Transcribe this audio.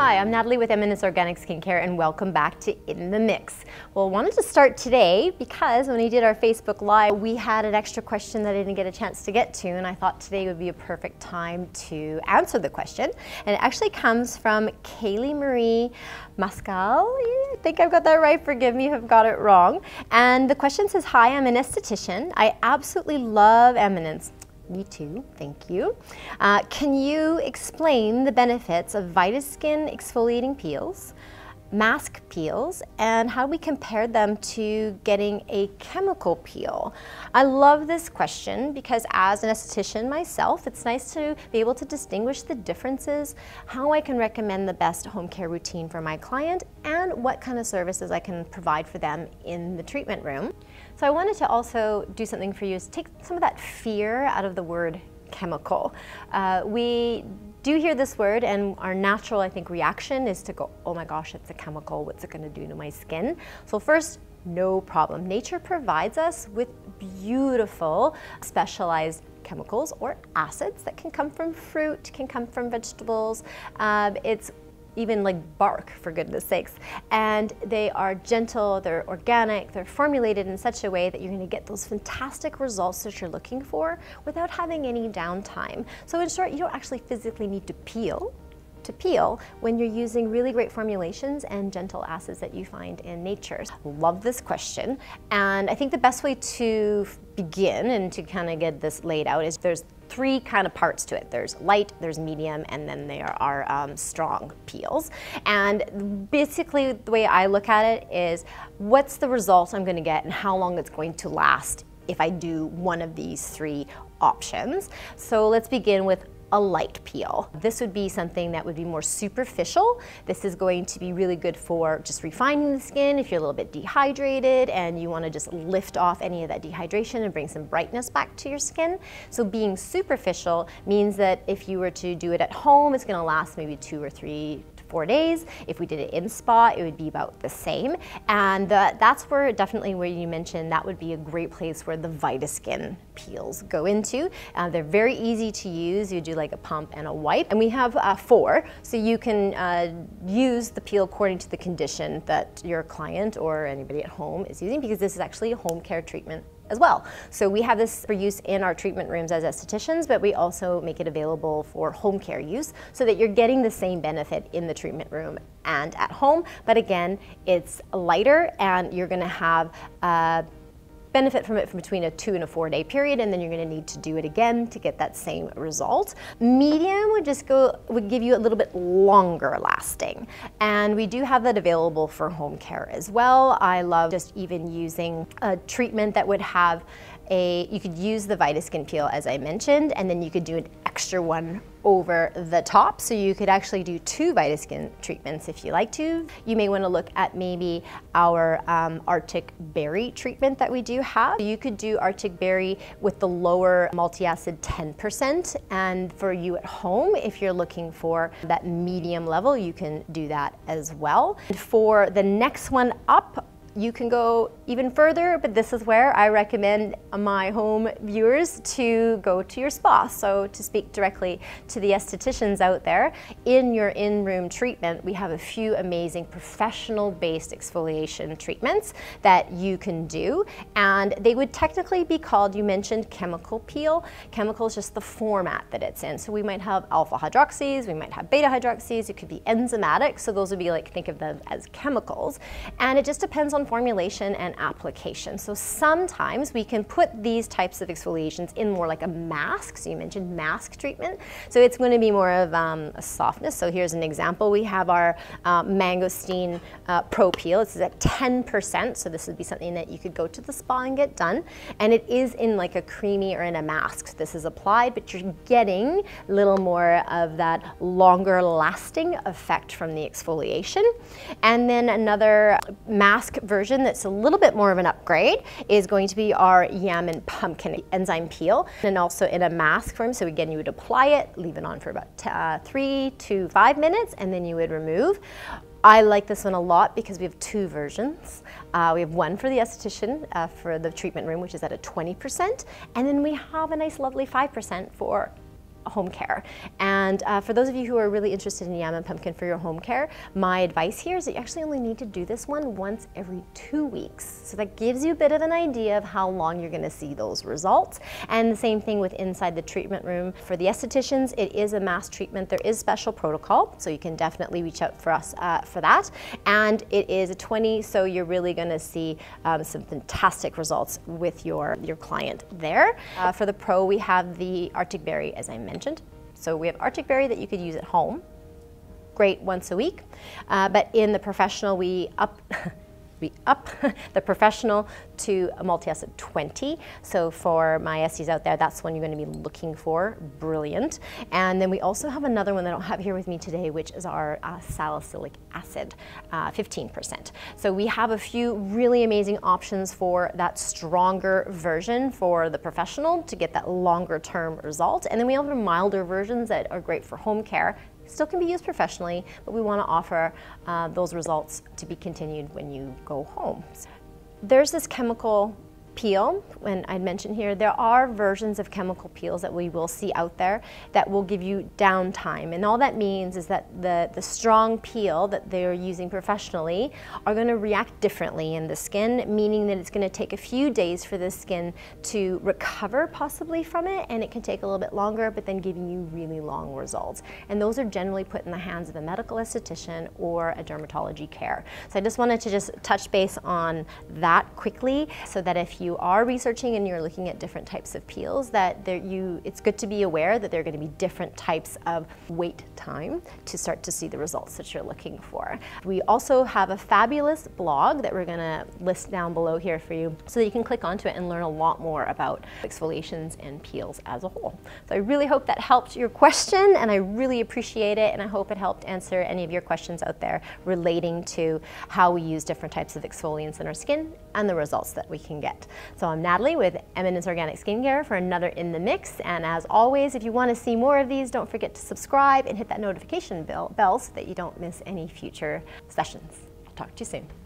Hi, I'm Natalie with Eminence Organic Skincare and welcome back to In the Mix. Well, I wanted to start today because when we did our Facebook Live, we had an extra question that I didn't get a chance to get to, and I thought today would be a perfect time to answer the question. And it actually comes from Kaylee Marie Mascal. I think I've got that right. Forgive me if I've got it wrong. And the question says, hi, I'm an esthetician. I absolutely love Eminence. Me too, thank you. Can you explain the benefits of Vitaskin exfoliating peels, mask peels, and how we compare them to getting a chemical peel? I love this question because as an esthetician myself, it's nice to be able to distinguish the differences, how I can recommend the best home care routine for my client, and what kind of services I can provide for them in the treatment room. So I wanted to also do something for you is take some of that fear out of the word chemical. We do hear this word and our natural, I think, reaction is to go, oh my gosh, it's a chemical, what's it gonna do to my skin? So first, no problem. Nature provides us with beautiful, specialized chemicals or acids that can come from fruit, can come from vegetables. It's even like bark, for goodness sakes. And they are gentle, they're organic, they're formulated in such a way that you're gonna get those fantastic results that you're looking for without having any downtime. So in short, you don't actually physically need to peel when you're using really great formulations and gentle acids that you find in nature. Love this question. And I think the best way to begin and to kind of get this laid out is there's three kind of parts to it. There's light, there's medium, and then there are strong peels. And basically the way I look at it is what's the result I'm going to get and how long it's going to last if I do one of these three options. So let's begin with a light peel. This would be something that would be more superficial. This is going to be really good for just refining the skin if you're a little bit dehydrated and you want to just lift off any of that dehydration and bring some brightness back to your skin. So being superficial means that if you were to do it at home, it's going to last maybe 2 or 3 to 4 days. If we did it in spa, it would be about the same. And that's where definitely where you mentioned that would be a great place where the Vitaskin peels go into. They're very easy to use. You do like a pump and a wipe. And we have 4, so you can use the peel according to the condition that your client or anybody at home is using, because this is actually a home care treatment as well. So we have this for use in our treatment rooms as estheticians, but we also make it available for home care use so that you're getting the same benefit in the treatment room and at home. But again, it's lighter and you're gonna have benefit from it for between a 2 and a 4 day period, and then you're going to need to do it again to get that same result. Medium would give you a little bit longer lasting, and we do have that available for home care as well. I love just even using a treatment that would have you could use the Vitaskin peel as I mentioned, and then you could do an extra one over the top. So you could actually do 2 Vitaskin treatments if you like to. You may want to look at maybe our Arctic Berry treatment that we do have. You could do Arctic Berry with the lower multi-acid 10%, and for you at home, if you're looking for that medium level, you can do that as well. And for the next one up, you can go even further, but this is where I recommend my home viewers to go to your spa. So to speak directly to the estheticians out there, in your in-room treatment, we have a few amazing professional-based exfoliation treatments that you can do, and they would technically be called, you mentioned chemical peel. Chemical is just the format that it's in. So we might have alpha hydroxys, we might have beta hydroxys, it could be enzymatic, so those would be like, think of them as chemicals, and it just depends on formulation and application. So sometimes we can put these types of exfoliations in more like a mask. So you mentioned mask treatment. So it's going to be more of a softness. So here's an example. We have our Mangosteen Pro Peel. This is at 10%. So this would be something that you could go to the spa and get done. And it is in like a creamy or in a mask. This is applied, but you're getting a little more of that longer lasting effect from the exfoliation. And then another mask version that's a little bit more of an upgrade is going to be our Yam Pumpkin enzyme peel, and also in a mask form. So again, you would apply it, leave it on for about 3 to 5 minutes, and then you would remove. I like this one a lot because we have 2 versions. We have one for the esthetician for the treatment room, which is at a 20%, and then we have a nice lovely 5% for home care. And for those of you who are really interested in Yam Pumpkin for your home care, my advice here is that you actually only need to do this one once every 2 weeks. So that gives you a bit of an idea of how long you're going to see those results. And the same thing with inside the treatment room. For the estheticians, it is a mass treatment. There is special protocol, so you can definitely reach out for us for that. And it is a 20, so you're really going to see some fantastic results with your client there. For the pro, we have the Arctic Berry, as I mentioned. So we have Arctic Berry that you could use at home. Great once a week. But in the professional, we up the professional to a multi-acid 20. So for my Esties out there, that's one you're going to be looking for. Brilliant. And then we also have another one that I don't have here with me today, which is our salicylic acid, 15%. So we have a few really amazing options for that stronger version for the professional to get that longer term result. And then we have milder versions that are great for home care. Still can be used professionally, but we want to offer those results to be continued when you go home. There's this chemical peel, and I'd mentioned here, there are versions of chemical peels that we will see out there that will give you downtime. And all that means is that the strong peel that they're using professionally are going to react differently in the skin, meaning that it's going to take a few days for the skin to recover possibly from it, and it can take a little bit longer, but then giving you really long results. And those are generally put in the hands of a medical esthetician or a dermatology care. So I just wanted to just touch base on that quickly, so that if you are researching and you're looking at different types of peels, that it's good to be aware that there are going to be different types of wait time to start to see the results that you're looking for. We also have a fabulous blog that we're going to list down below here for you, so that you can click onto it and learn a lot more about exfoliations and peels as a whole. So I really hope that helped your question, and I really appreciate it, and I hope it helped answer any of your questions out there relating to how we use different types of exfoliants in our skin and the results that we can get. So I'm Natalie with Eminence Organic Skincare for another In the Mix, and as always, if you want to see more of these, don't forget to subscribe and hit that notification bell so that you don't miss any future sessions. I'll talk to you soon.